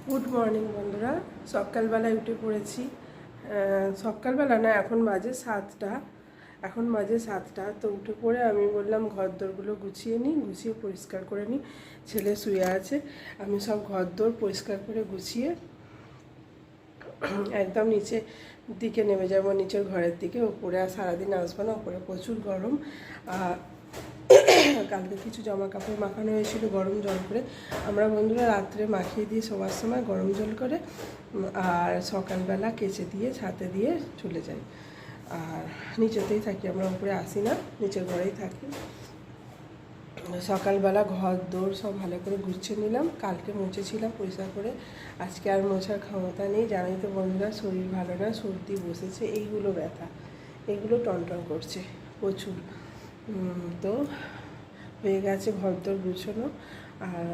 Good morning বন্ধুরা। সকালবেলা উঠে পড়েছি। সকালবেলা না, এখন বাজে 7টা। তো উঠে পড়ে আমি বললাম ঘরদোরগুলো গুছিয়ে নিই, গুছিয়ে পরিষ্কার করে নিই। ছেলে শুয়ে আছে, আমি সব ঘরদোর পরিষ্কার করে গুছিয়ে একদম নিচের দিকে নেমে যাবো, নিচের ঘরের দিকে। ওপরে আর সারাদিন আসবো না, ওপরে প্রচুর গরম। আর কালকে কিছু জামা কাপড় মাখানো হয়েছিল গরম জল করে। আমরা বন্ধুরা রাত্রে মাখিয়ে দিয়ে শোবার সময় গরম জল করে, আর সকালবেলা কেচে দিয়ে ছাতে দিয়ে চলে যাই। আর নিচেতেই থাকি, আমরা উপরে আসি না, নিচের ঘরেই থাকি। সকালবেলা ঘর দৌড় সব ভালো করে গুছিয়ে নিলাম। কালকে মুছেছিলাম পরিষ্কার করে, আজকে আর মোছার ক্ষমতা নেই। জানাই তো বন্ধুরা, শরীর ভালো না, সর্দি বসেছে, এইগুলো ব্যথা, এইগুলো টনটন করছে প্রচুর। তো হয়ে গেছে ঘরদোর গুছানো। আর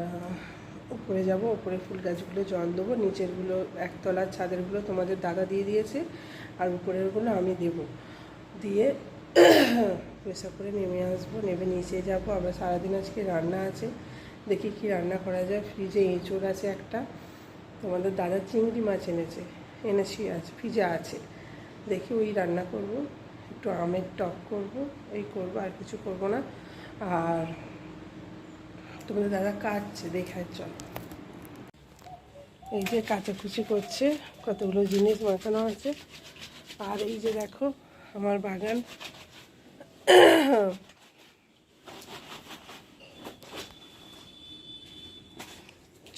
উপরে যাব, উপরে ফুল গাছগুলো জল দেবো। নিচেরগুলো একতলার ছাদেরগুলো তোমাদের দাদা দিয়ে দিয়েছে, আর উপরেরগুলো আমি দেব। দিয়ে পয়সা করে নেমে আসবো, নেমে নিচে যাব। আবার সারাদিন আজকে রান্না আছে, দেখি কি রান্না করা যায়। ফ্রিজে এঁচোড় আছে একটা, তোমাদের দাদা চিংড়ি মাছ এনেছি আছে, ফ্রিজে আছে। দেখি ওই রান্না করব, একটু আমের টক করব, এই করব, আর কিছু করব না। আর তোমাদের দাদা কাটছে, দেখায় চল। এই যে কাচাকুচি করছে, কতগুলো জিনিস মাখানো আছে। আর এই যে দেখো আমার বাগান।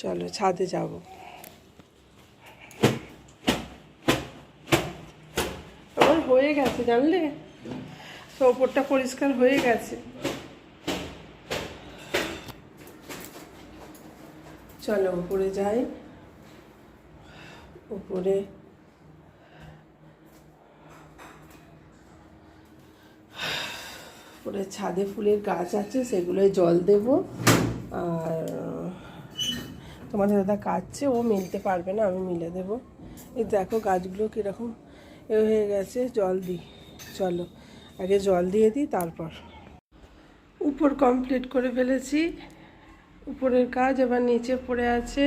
চলো ছাদে যাব। আমার হয়ে গেছে জানলে, তো ওপরটা পরিষ্কার হয়ে গেছে। চলো উপরে যাই। উপরে ছাদে ফুলের গাছ আছে, সেগুলোয় জল দেব। আর তোমাদের দাদা কাটছে, ও মিলতে পারবে না, আমি মিলে দেব। এই দেখো গাছগুলো কীরকম এ হয়ে গেছে, জল দিই। চলো আগে জল দিয়ে দিই, তারপর। উপর কমপ্লিট করে ফেলেছি, উপরের কাজ। এবার নিচে পড়ে আছে।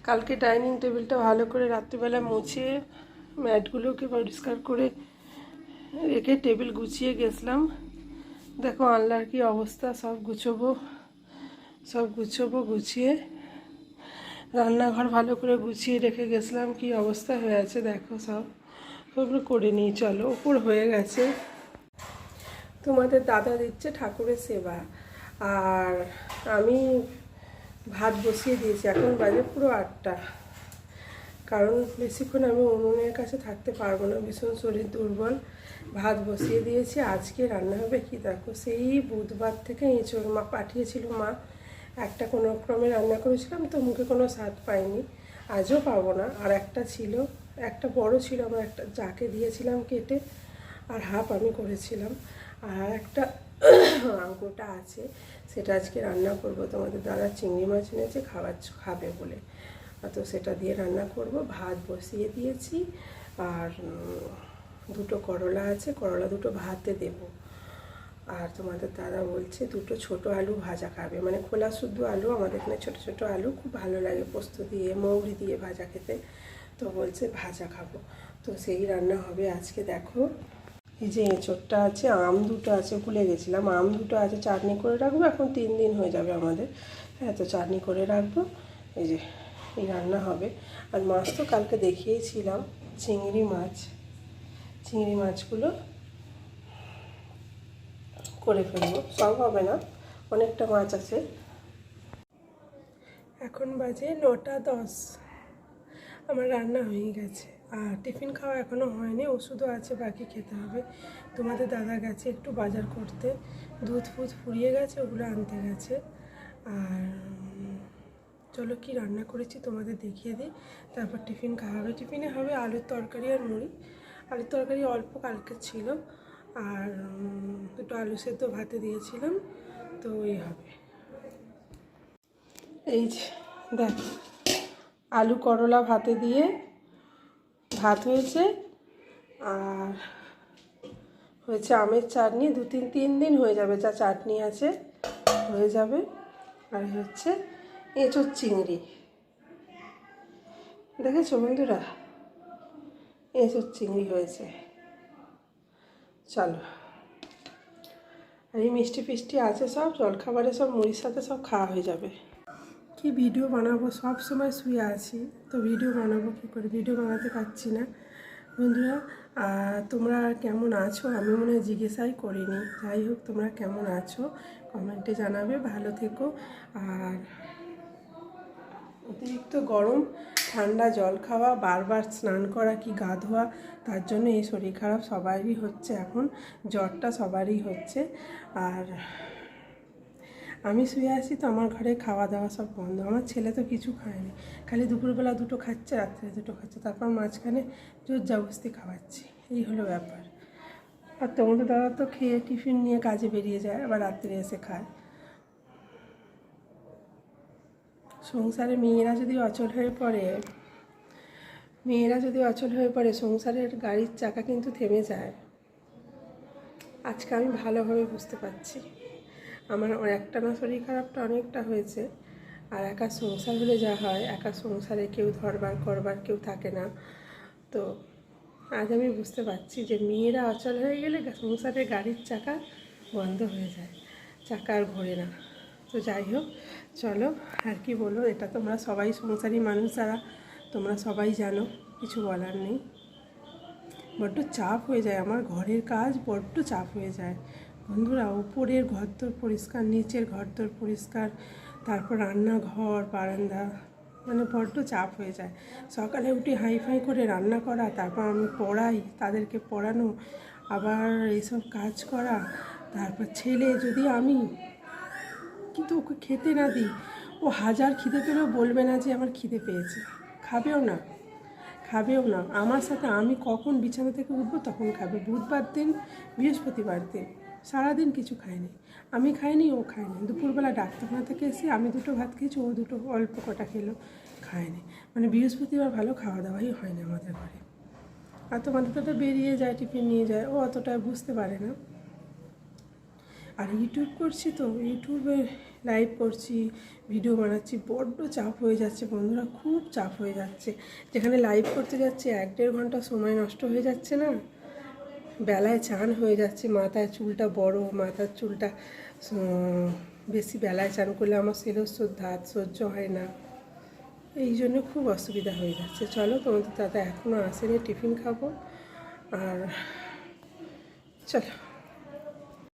কালকে ডাইনিং টেবিলটা ভালো করে রাত্রিবেলা মুছে ম্যাটগুলোকে পরিষ্কার করে রেখে টেবিল গুছিয়ে গেছিলাম। দেখো আনলার কি অবস্থা। সব গুছিয়ে রান্নাঘর ভালো করে গুছিয়ে রেখে গেছিলাম, কি অবস্থা হয়ে আছে দেখো। সবগুলো করে নিই। চলো উপর হয়ে গেছে। তোমাদের দাদা দিচ্ছে ঠাকুরের সেবা, আর আমি ভাত বসিয়ে দিয়েছি। এখন বাজে পুরো 8টা। কারণ বেশিক্ষণ আমি উনুনের কাছে থাকতে পারবো না, ভীষণ শরীর দুর্বল। ভাত বসিয়ে দিয়েছি। আজকে রান্না হবে কি দেখো, সেই বুধবার থেকে এঁচোড় মা পাঠিয়েছিল। মা একটা কোনো ক্রমে রান্না করেছিলাম, তো মুখে কোনো স্বাদ পাইনি, আজও পাবো না। আর একটা ছিল, একটা বড় ছিল, আমার একটা যাকে দিয়েছিলাম কেটে, আর হাফ আমি করেছিলাম। আর একটা গোটা আছে, সেটা আজকে রান্না করব। তোমাদের দাদা চিংড়ি মাছ এনেছে খাবে বলে, তো সেটা দিয়ে রান্না করব। ভাত বসিয়ে দিয়েছি। আর দুটো করলা আছে, করলা দুটো ভাতে দেব। আর তোমাদের দাদা বলছে দুটো ছোট আলু ভাজা খাবে, মানে খোলা শুদ্ধ আলু। আমাদের এখানে ছোটো ছোটো আলু খুব ভালো লাগে পোস্ত দিয়ে, মৌরি দিয়ে ভাজা খেতে। তো বলছে ভাজা খাবো, তো সেই রান্না হবে আজকে। দেখো এই যে এঁচোড়টা আছে, আম দুটো আছে, ভুলে গেছিলাম, আম দুটো আছে, চাটনি করে রাখবো। এখন 3 দিন হয়ে যাবে আমাদের। হ্যাঁ, তো চাটনি করে রাখবো। এই যে এই রান্না হবে। আর মাছ তো কালকে দেখিয়েছিলাম, চিংড়ি মাছগুলো করে ফেলবো। সব হবে না, অনেকটা মাছ আছে। এখন বাজে 9টা 10। আমার রান্না হয়ে গেছে, আর টিফিন খাওয়া এখনও হয়নি, ওষুধও আছে, বাকি খেতে হবে। তোমাদের দাদা গেছে একটু বাজার করতে, দুধ ফুধ ফুরিয়ে গেছে, ওগুলো আনতে গেছে। আর চলো কি রান্না করেছি তোমাদের দেখিয়ে দিই, তারপর টিফিন খাওয়া হবে। টিফিনে হবে আলুর তরকারি আর মুড়ি। আলুর তরকারি অল্প কালকে ছিল, আর দুটো আলু সেদ্ধ ভাতে দিয়েছিলাম, তো এই হবে। এই যে দেখ, আলু করলা ভাতে দিয়ে ভাত হয়েছে। আর হয়েছে আমের চাটনি, 3 দিন হয়ে যাবে, যা চাটনি আছে হয়ে যাবে। আর হচ্ছে এঁচোড় চিংড়ি। দেখেছো বন্ধুরা, এঁচোড় চিংড়ি হয়েছে। চলো, আর এই মিষ্টি ফিষ্টি আছে, সব জলখাবারে সব মুড়ির সাথে সব খাওয়া হয়ে যাবে। কি ভিডিও বানাবো, সব সময় শুয়ে আছি, তো ভিডিও বানাবো কী করে, ভিডিও বানাতে পারছি না বন্ধুরা। তোমরা কেমন আছো আমি মনে হয় জিজ্ঞাসাই করিনি। যাই হোক, তোমরা কেমন আছো কমেন্টে জানাবে। ভালো থেকো। আর অতিরিক্ত গরম, ঠান্ডা জল খাওয়া, বারবার স্নান করা কি গা ধোয়া, তার জন্য এই শরীর খারাপ সবারই হচ্ছে এখন, জ্বরটা সবারই হচ্ছে। আর আমি শুয়ে আছি তো আমার ঘরে খাওয়া দাওয়া সব বন্ধ। আমার ছেলে তো কিছু খায়নি, খালি দুপুরবেলা দুটো খাচ্ছে, রাত্রে দুটো খাচ্ছে, তারপর মাঝখানে জোর জবরদস্তি খাওয়াচ্ছি, এই হলো ব্যাপার। আর তোমাদের দাদা তো খেয়ে টিফিন নিয়ে কাজে বেরিয়ে যায়, আবার রাত্রে এসে খায়। সংসারে মেয়েরা যদি অচল হয়ে পড়ে, সংসারের গাড়ির চাকা কিন্তু থেমে যায়। আজকে আমি ভালোভাবে বুঝতে পারছি। আমার একটানা শরীর খারাপটা অনেকটা হয়েছে, আর একা সংসার হলে যা হয়, একা সংসারে কেউ ধরবার করবার কেউ থাকে না। তো আজ আমি বুঝতে পারছি যে মেয়েরা অচল হয়ে গেলে সংসারের গাড়ির চাকা বন্ধ হয়ে যায়, চাকা আর ঘোরে না। তো যাই হোক, চলো, আর কি বলবো, এটা তোমরা সবাই সংসারী মানুষ যারা, তোমরা সবাই জানো, কিছু বলার নেই। বড্ড চাপ হয়ে যায়, আমার ঘরের কাজ বড্ড চাপ হয়ে যায় বন্ধুরা। উপরের ঘরদোর পরিষ্কার, নিচের ঘরদোর পরিষ্কার, তারপর রান্নাঘর, বারান্দা, মানে বড্ড চাপ হয়ে যায়। সকালে উঠে হাইফাই করে রান্না করা, তারপর আমি পড়াই, তাদেরকে পড়ানো, আবার এইসব কাজ করা। তারপর ছেলে, যদি আমি কিন্তু ওকে খেতে না দিই, ও হাজার খিদে পেলেও বলবে না যে আমার খিদে পেয়েছে, খাবেও না। আমার সাথে আমি কখন বিছানা থেকে উঠবো তখন খাবে। বুধবার দিন, বৃহস্পতিবার দিন সারাদিন কিছু খায়নি, আমি খাইনি, ও খায়নি। দুপুরবেলা ডাক্তারখানা থেকে এসে আমি দুটো ভাত খেয়েছি, ও দুটো অল্প কটা খেলো, খায়নি। মানে বৃহস্পতিবার ভালো খাওয়া দাওয়াই হয় না আমাদের ঘরে। আর তোমাদের তো বেরিয়ে যায়, টিফিন নিয়ে যায়, ও অতটা বুঝতে পারে না। আর ইউটিউব করছি তো, ইউটিউবে লাইভ করছি, ভিডিও বানাচ্ছি, বড্ড চাপ হয়ে যাচ্ছে বন্ধুরা, খুব চাপ হয়ে যাচ্ছে। যেখানে লাইভ করতে যাচ্ছি 1-1.5 ঘন্টা সময় নষ্ট হয়ে যাচ্ছে না, বেলায় চান হয়ে যাচ্ছে, মাথায় চুলটা বড়, মাথার চুলটা বেশি, বেলায় চান করলে আমার শিরস্ত্রর ধাত সহ্য হয় না, এই জন্য খুব অসুবিধা হয়ে যাচ্ছে। চলো, তোমাদের দাদা এখনও আসেনি, টিফিন খাবো। আর চলো।